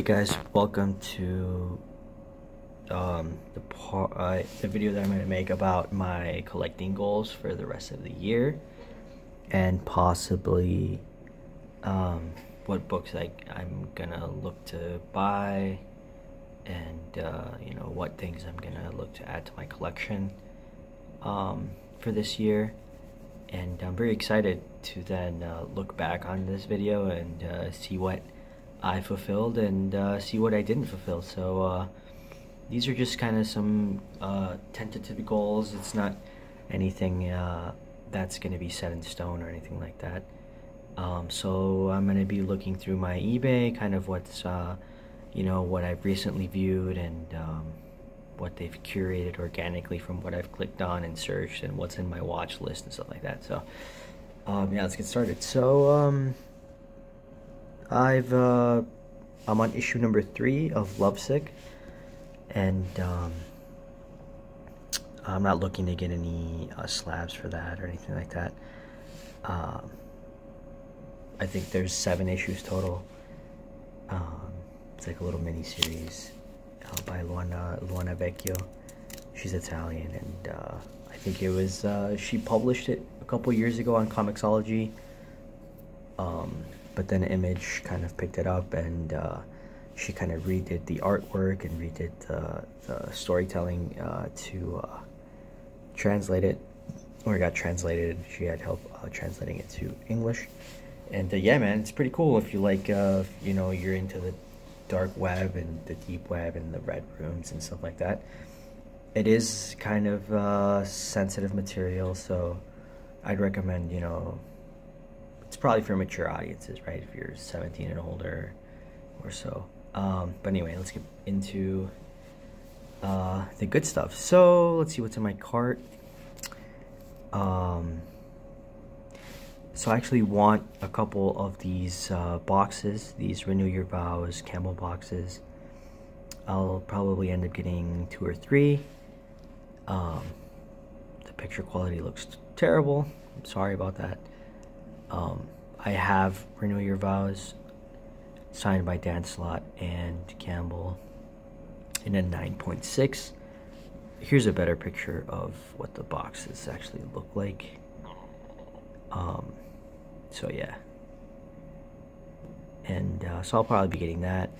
Hey guys, welcome to the video that I'm going to make about my collecting goals for the rest of the year, and possibly what books I'm gonna look to buy, and you know, what things I'm gonna look to add to my collection for this year. And I'm very excited to then look back on this video and see what I fulfilled and see what I didn't fulfill. So these are just kind of some tentative goals. It's not anything that's going to be set in stone or anything like that. So I'm going to be looking through my eBay, kind of what's you know, what I've recently viewed, and what they've curated organically from what I've clicked on and searched, and what's in my watch list and stuff like that. So yeah, let's get started. So I'm on issue number 3 of Lovesick, and I'm not looking to get any slabs for that or anything like that. I think there's 7 issues total. It's like a little mini series by Luana Vecchio. She's Italian, and I think it was she published it a couple years ago on Comixology, but then Image kind of picked it up, and she kind of redid the artwork and redid the storytelling to translate it, or it got translated. She had help translating it to English. And yeah, man, it's pretty cool if you like, you know, you're into the dark web and the deep web and the red rooms and stuff like that. It is kind of sensitive material, so I'd recommend, you know, it's probably for mature audiences, right? If you're 17 and older or so. But anyway, let's get into the good stuff. So let's see what's in my cart. So I actually want a couple of these boxes, these Renew Your Vows Campbell boxes. I'll probably end up getting 2 or 3. The picture quality looks terrible. I'm sorry about that. I have Renew Your Vows signed by Dan Slott and Campbell in a 9.6. Here's a better picture of what the boxes actually look like. So yeah, and so I'll probably be getting that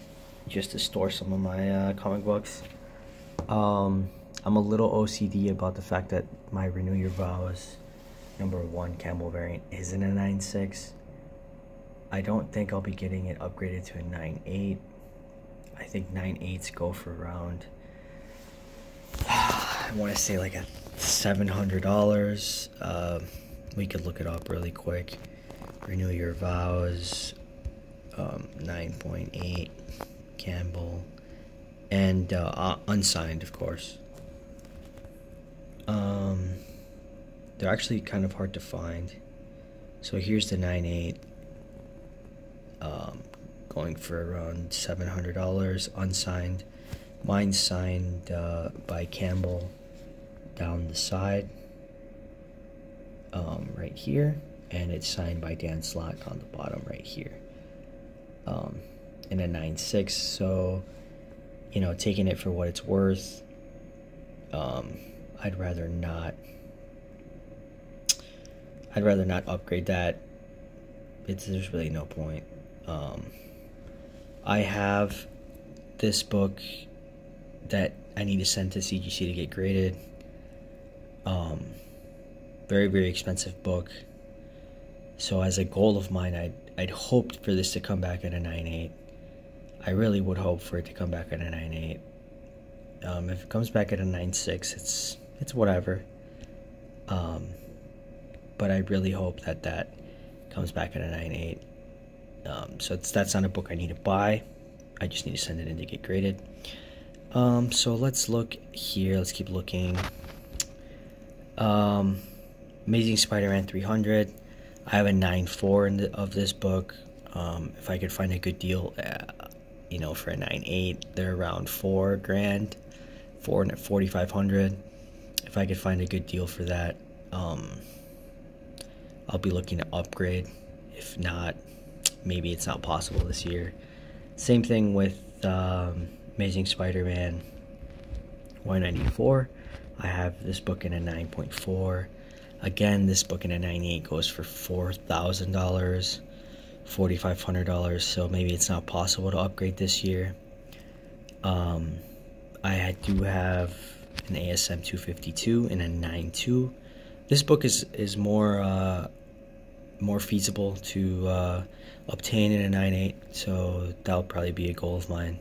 just to store some of my comic books. I'm a little OCD about the fact that my Renew Your Vows #1 Campbell variant is in a 9.6. I don't think I'll be getting it upgraded to a 9.8. I think 9.8s go for around, I want to say like a $700. We could look it up really quick. Renew Your Vows 9.8 Campbell, and unsigned, of course. They're actually kind of hard to find. So here's the 9.8, going for around $700 unsigned. Mine's signed by Campbell down the side, right here, and it's signed by Dan Slott on the bottom right here, in a 9.6. So, you know, taking it for what it's worth, I'd rather not upgrade that. There's really no point. I have this book that I need to send to CGC to get graded. Very, very expensive book. So as a goal of mine, I'd hoped for this to come back at a 9.8. I really would hope for it to come back at a 9.8. If it comes back at a 9.6, it's whatever. But I really hope that comes back at a 9.8. So that's not a book I need to buy. I just need to send it in to get graded. So let's look here. Let's keep looking. Amazing Spider-Man 300. I have a 9.4 of this book. If I could find a good deal, you know, for a 9.8, they're around $4,000, $4,500. If I could find a good deal for that, I'll be looking to upgrade. If not, maybe it's not possible this year. Same thing with Amazing Spider-Man 194. I have this book in a 9.4. Again, this book in a 9.8 goes for $4,000, $4,500. So maybe it's not possible to upgrade this year. I do have an ASM 252 in a 9.2. This book is more feasible to obtain in a 9.8, so that'll probably be a goal of mine.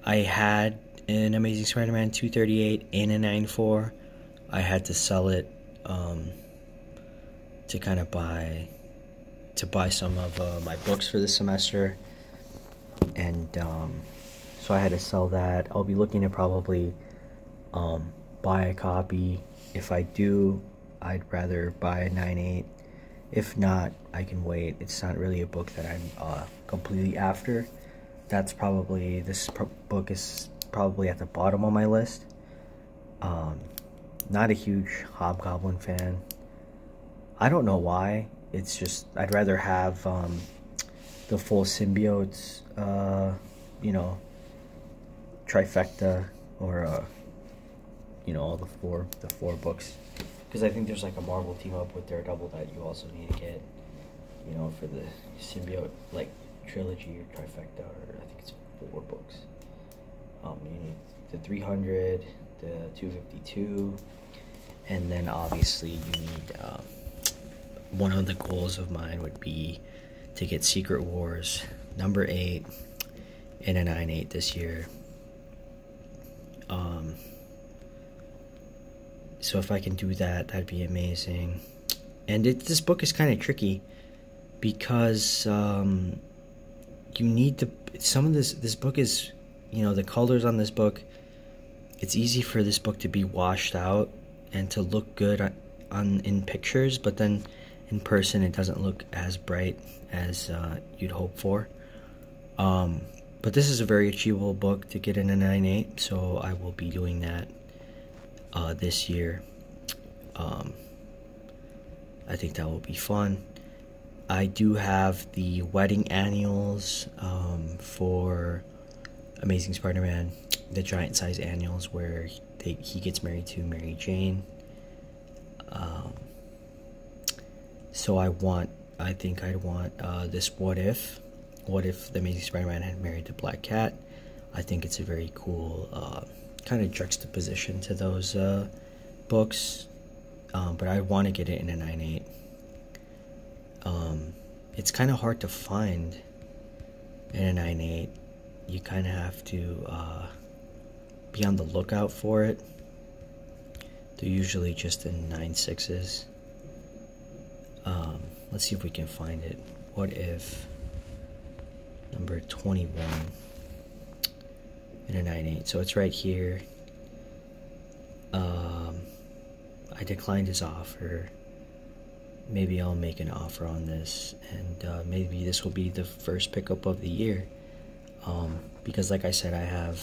I had an Amazing Spider-Man 238 in a 9.4. I had to sell it to kind of buy some of my books for this semester, and so I had to sell that. I'll be looking to probably buy a copy. If I do, I'd rather buy a 9.8. If not, I can wait. It's not really a book that I'm completely after. This book is probably at the bottom of my list. Not a huge Hobgoblin fan. I don't know why. It's just I'd rather have the full symbiotes, trifecta, or all the four books. Because I think there's like a Marvel team up with Daredevil that you also need to get, for the symbiote trilogy or trifecta, or I think it's 4 books. You need the 300, the 252, and then obviously you need. One of the goals of mine would be to get Secret Wars number 8 in a 9.8 this year. So if I can do that, that'd be amazing. And this book is kind of tricky because you need to. Some of this book is, the colors on this book. It's easy for this book to be washed out and to look good in pictures, but then in person it doesn't look as bright as you'd hope for. But this is a very achievable book to get in a 9.8, so I will be doing that this year. I think that will be fun. I do have the wedding annuals for Amazing Spider-Man, the giant size annuals where he gets married to Mary Jane. So I think I'd want this What If the Amazing Spider-Man had married the Black Cat. I think it's a very cool kind of juxtaposition to those books, but I want to get it in a 9.8. It's kind of hard to find in a 9.8. You kind of have to be on the lookout for it. They're usually just in 9.6s. Let's see if we can find it. What If number 21 in a 9.8. So it's right here. I declined his offer. Maybe I'll make an offer on this, and maybe this will be the first pickup of the year. Because like I said, I have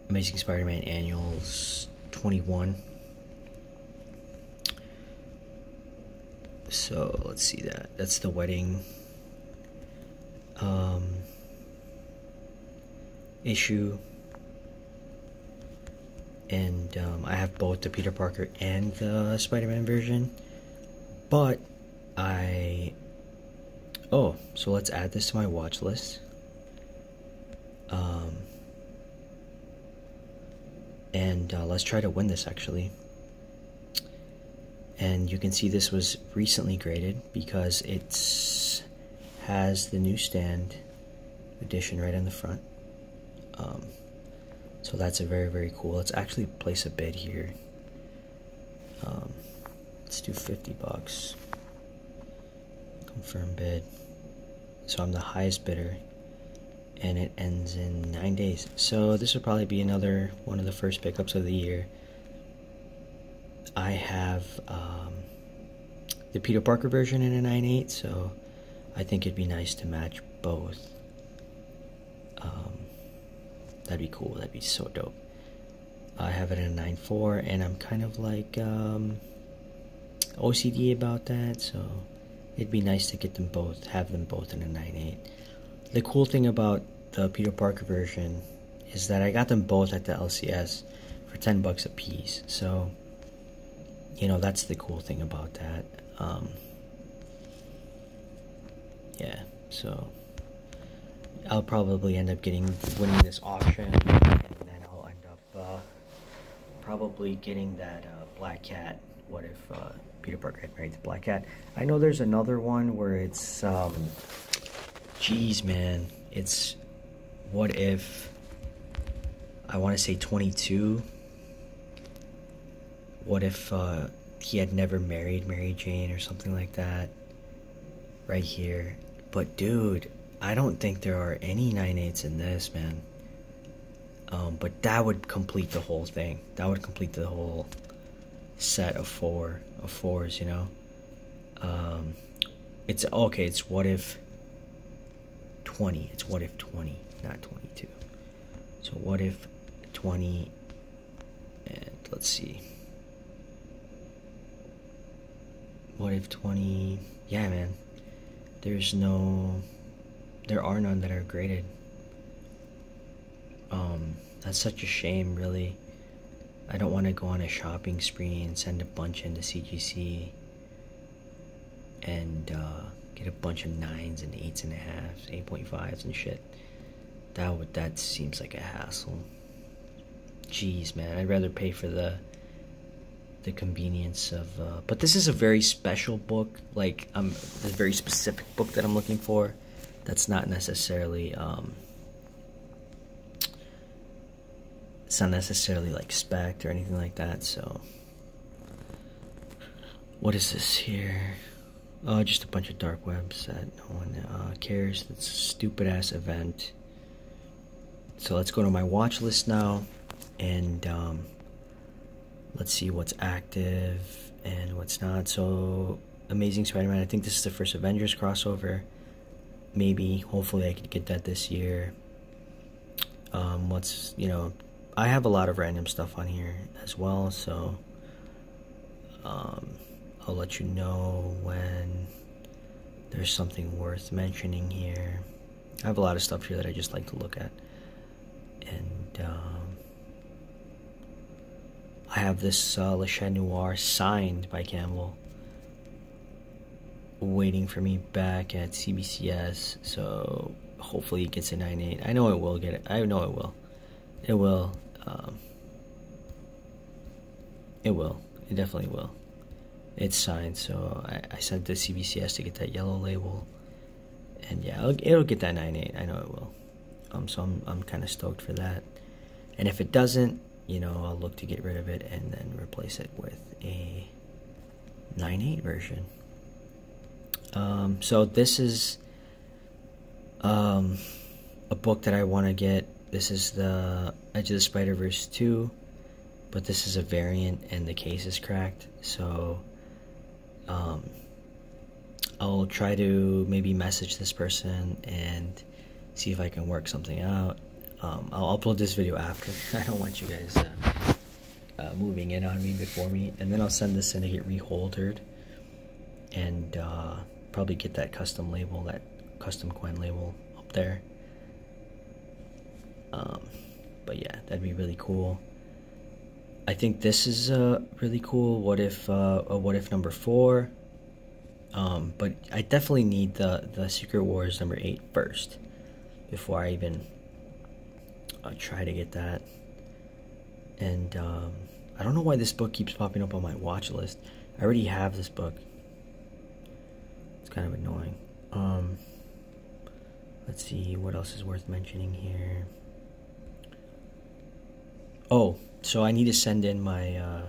Amazing Spider-Man Annuals 21. So let's see that. That's the wedding issue. And I have both the Peter Parker and the Spider-Man version. But so let's add this to my watch list. And let's try to win this actually. And you can see this was recently graded because it has the newsstand edition right on the front. So that's a very, very cool. Let's actually place a bid here. Let's do $50. Confirm bid. So I'm the highest bidder, and it ends in 9 days. So this will probably be another one of the first pickups of the year. I have the Peter Parker version in a 9.8, so I think it'd be nice to match both. That'd be cool. That'd be so dope. I have it in a 9.4, and I'm kind of like OCD about that, so it'd be nice to get them both, have them both in a 9.8. The cool thing about the Peter Parker version is that I got them both at the LCS for $10 a piece. So, you know, that's the cool thing about that. Yeah, so I'll probably end up winning this auction, and then I'll end up probably getting that Black Cat. What if Peter Parker had married the Black Cat? I know there's another one where it's geez, man, it's what if, I want to say 22. What if he had never married Mary Jane or something like that? Right here. But dude, I don't think there are any 9.8s in this, man. But that would complete the whole thing. That would complete the whole set of fours, you know. It's okay. It's what if 20. It's what if 20, not 22. So what if 20, and let's see. What if 20? Yeah, man. There are none that are graded. That's such a shame, really. I don't want to go on a shopping spree and send a bunch into CGC and get a bunch of 9s and 8.5s, 8.5s and shit. That seems like a hassle. Jeez, man, I'd rather pay for the convenience of but this is a very special book. Like, a very specific book that I'm looking for. That's not necessarily it's not necessarily like spec'd or anything like that. So what is this here? Oh, just a bunch of dark webs that no one cares. That's a stupid ass event. So let's go to my watch list now, and let's see what's active and what's not. So Amazing Spider-Man, I think this is the first Avengers crossover. Maybe, hopefully I could get that this year. I have a lot of random stuff on here as well, so I'll let you know when there's something worth mentioning here. I have a lot of stuff here that I just like to look at. And I have this Le Chat Noir signed by Campbell waiting for me back at CBCS, so hopefully it gets a 9.8. I know it will get it. I know it will. It will. It will. It definitely will. It's signed, so I sent to CBCS to get that yellow label, and yeah, it'll get that 9.8. I know it will. So I'm kind of stoked for that. And if it doesn't, you know, I'll look to get rid of it and then replace it with a 9.8 version. So this is a book that I want to get. This is the Edge of the Spider-Verse 2, but this is a variant and the case is cracked. So I'll try to maybe message this person and see if I can work something out. I'll upload this video after. I don't want you guys moving in on me before me. And then I'll send this in to get reholdered and probably get that custom label, that custom coin label up there. But yeah, that'd be really cool. I think this is really cool. What if number 4? But I definitely need the Secret Wars number 8 first before I even try to get that. And I don't know why this book keeps popping up on my watch list. I already have this book. It's kind of annoying. Let's see what else is worth mentioning here. Oh, so I need to send in my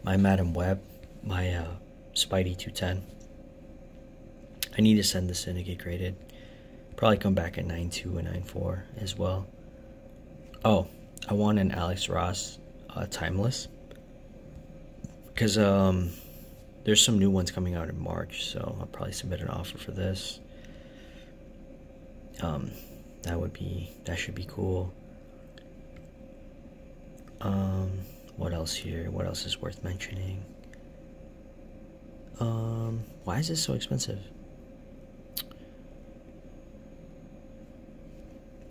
my Madam Web, my Spidey 210. I need to send this in to get graded. Probably come back at 9.2 and 9.4 as well. Oh, I want an Alex Ross Timeless, because there's some new ones coming out in March, so I'll probably submit an offer for this. That should be cool. What else here? What else is worth mentioning? Why is this so expensive?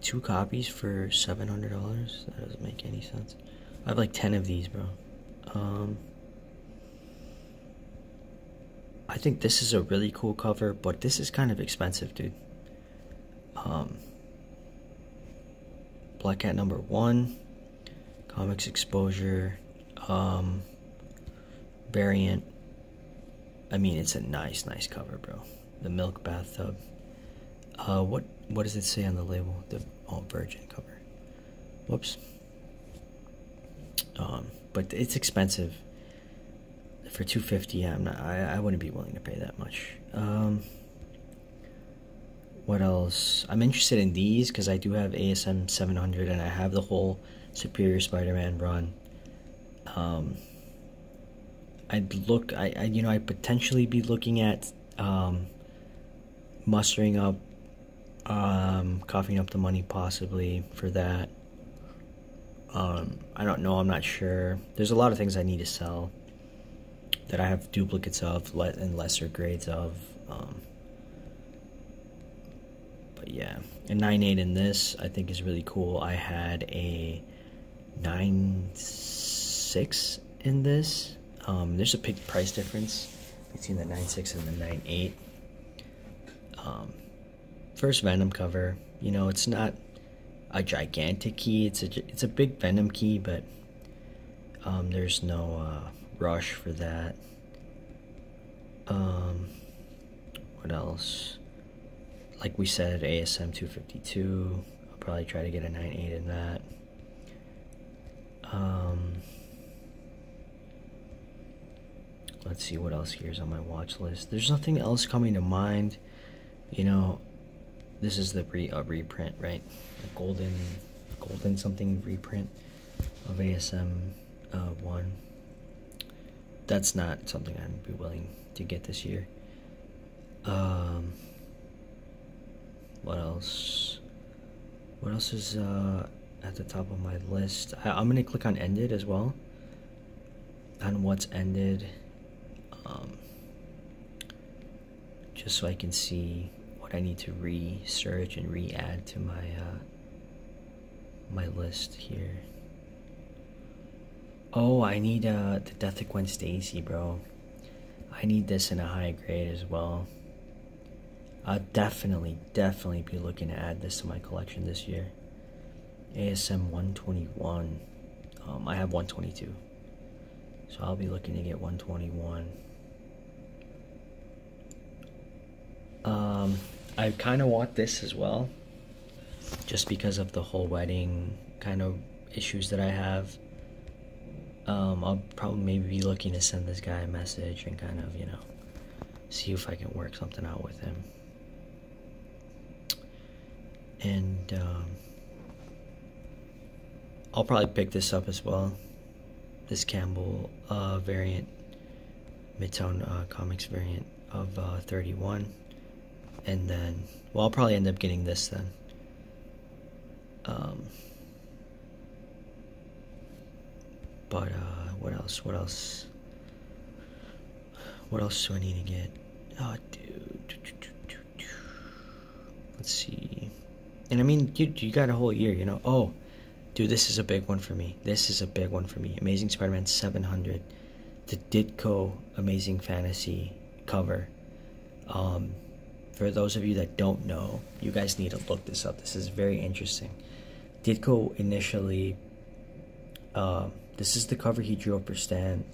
2 copies for $700. That doesn't make any sense. I have like 10 of these, bro. I think this is a really cool cover, but this is kind of expensive, dude. Black Cat #1, Comics Exposure, variant. I mean, it's a nice cover, bro. The Milk Bathtub. What does it say on the label? The Virgin cover. Whoops. But it's expensive. For $250, I wouldn't be willing to pay that much. What else? I'm interested in these because I do have ASM 700 and I have the whole Superior Spider-Man run. I'd potentially be looking at mustering up, coughing up the money possibly for that. I don't know, I'm not sure. There's a lot of things I need to sell that I have duplicates of and lesser grades of. But yeah, a 9.8 in this I think is really cool. I had a 9.6 in this. There's a big price difference between the 9.6 and the 9.8. First Venom cover. You know, it's not a gigantic key. It's a big Venom key, but there's no rush for that. What else? Like we said, ASM 252. I'll probably try to get a 9.8 in that. Let's see what else here's on my watch list. There's nothing else coming to mind. You know, this is the reprint, right? The golden something reprint of ASM 1. That's not something I'd be willing to get this year. What else? What else is at the top of my list? I'm gonna click on Ended as well. On what's ended, just so I can see what I need to research and re-add to my my list here. Oh, I need the Death of Gwen Stacy, bro. I need this in a high grade as well. I'll definitely be looking to add this to my collection this year. ASM 121. I have 122. So I'll be looking to get 121. I kind of want this as well, just because of the whole wedding kind of issues that I have. I'll probably maybe be looking to send this guy a message and kind of, you know, see if I can work something out with him. And I'll probably pick this up as well. This Campbell variant, Midtown Comics variant of 31. And then, well, I'll probably end up getting this then. But what else do I need to get? Oh, dude. Let's see. And I mean, dude, you got a whole year, you know. Oh, dude, this is a big one for me. Amazing Spider-Man 700, the Ditko Amazing Fantasy cover. For those of you that don't know, you guys need to look this up. This is very interesting. Ditko initially, this is the cover he drew up for Stan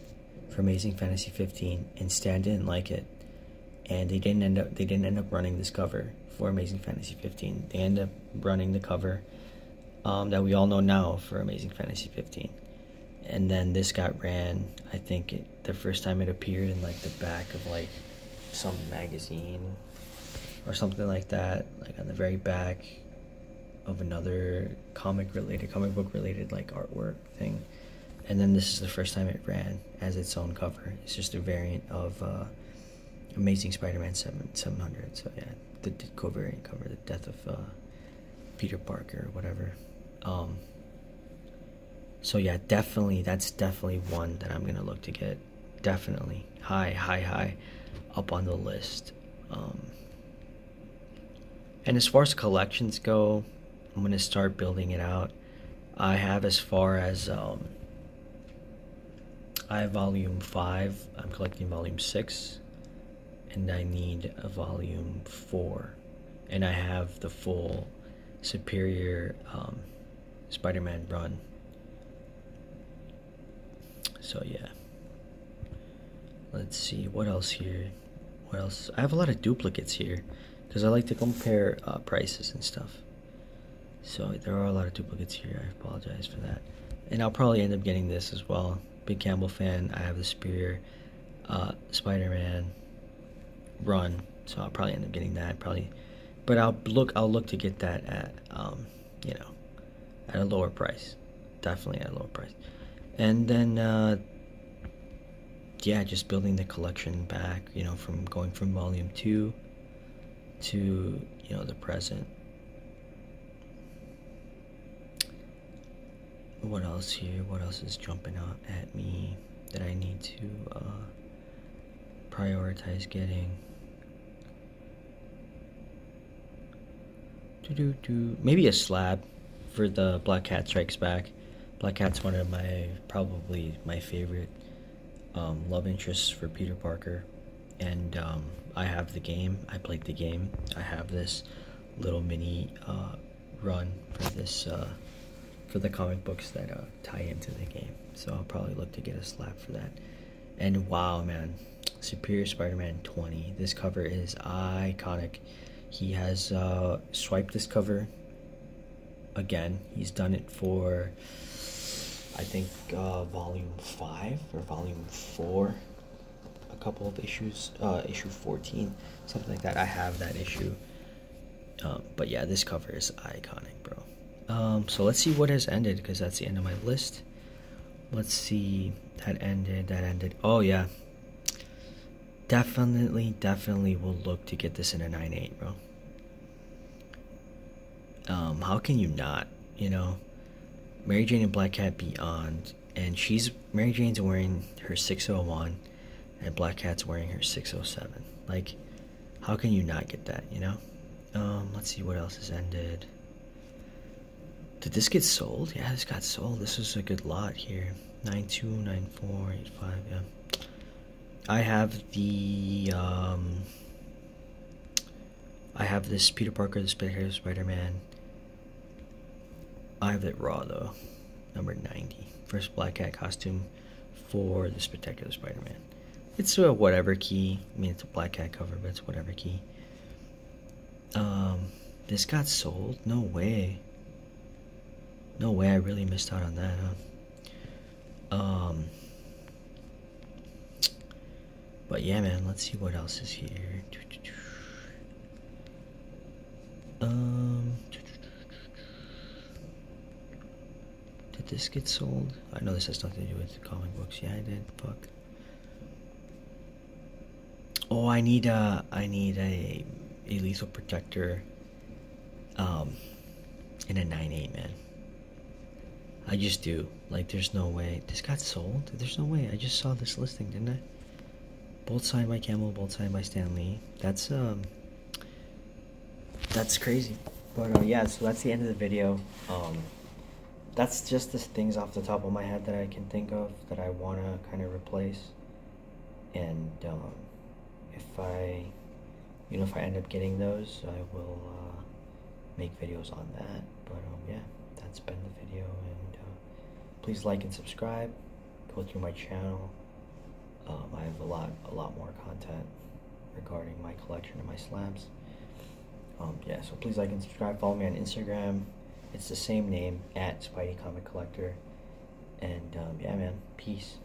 for Amazing Fantasy 15, and Stan didn't like it, and they didn't end up running this cover for Amazing Fantasy 15. They ended up running the cover that we all know now for Amazing Fantasy 15, and then this got ran. I think the first time it appeared in like the back of like some magazine or something like that, like on the very back of another comic book related like artwork thing. And then this is the first time it ran as its own cover. It's just a variant of Amazing Spider-Man 700. So yeah, the Ditko variant cover, the death of Peter Parker or whatever. So yeah, that's definitely one that I'm gonna look to get. Definitely high up on the list. And as far as collections go, I'm gonna start building it out. I have as far as I have volume 5. I'm collecting volume 6, and I need a volume 4, and I have the full Superior Spider-Man run. So yeah, let's see what else here. What else? I have a lot of duplicates here because I like to compare prices and stuff. So there are a lot of duplicates here. I apologize for that. And I'll probably end up getting this as well. Big Campbell fan. I have the Superior Spider-Man run, so I'll probably end up getting that. Probably, but I'll look to get that at you know, at a lower price. Definitely at a lower price. And then yeah, just building the collection back, you know, from going from volume 2 to, you know, the present. What else here? What else is jumping out at me that I need to prioritize getting? Maybe a slab for the Black Cat Strikes Back. Black Cat's one of probably my favorite love interests for Peter Parker, and I have the game. I played the game. I have this little mini run for this for the comic books that tie into the game. So I'll probably look to get a slab for that. And wow, man, Superior Spider-Man 20. This cover is iconic. He has swiped this cover again. He's done it for, I think, volume 5 or volume 4. A couple of issues, issue 14, something like that. I have that issue. But yeah, this cover is iconic, bro. So let's see what has ended, because that's the end of my list. Let's see. That ended. Oh yeah, definitely will look to get this in a 9.8, bro. How can you not? You know, Mary Jane and Black Cat Beyond, and Mary Jane's wearing her 601 and Black Cat's wearing her 607. Like, how can you not get that, you know? Let's see what else has ended. Did this get sold? Yeah, this got sold. This was a good lot here. 92, 94, 85, yeah. I have the I have this Peter Parker, the Spectacular Spider-Man. I have it raw though, number 90. First Black Cat costume for the Spectacular Spider-Man. It's a whatever key. I mean, it's a Black Cat cover, but it's whatever key. This got sold? No way. No way, I really missed out on that, huh? But yeah, man, let's see what else is here. Did this get sold? I know this has nothing to do with comic books. Yeah, I did. Fuck. Oh, I need a lethal protector in a 9.8, man. I just do. Like, there's no way. This got sold? There's no way. I just saw this listing, didn't I? Both signed by Campbell, both signed by Stan Lee. That's crazy. But yeah, so that's the end of the video. That's just the things off the top of my head that I can think of that I want to kind of replace. And if I end up getting those, I will make videos on that. But yeah, that's been the video, and please like and subscribe. Go through my channel. I have a lot more content regarding my collection and my slabs. Yeah, so please like and subscribe. Follow me on Instagram. It's the same name, @SpideyComicCollector. And yeah, man, peace.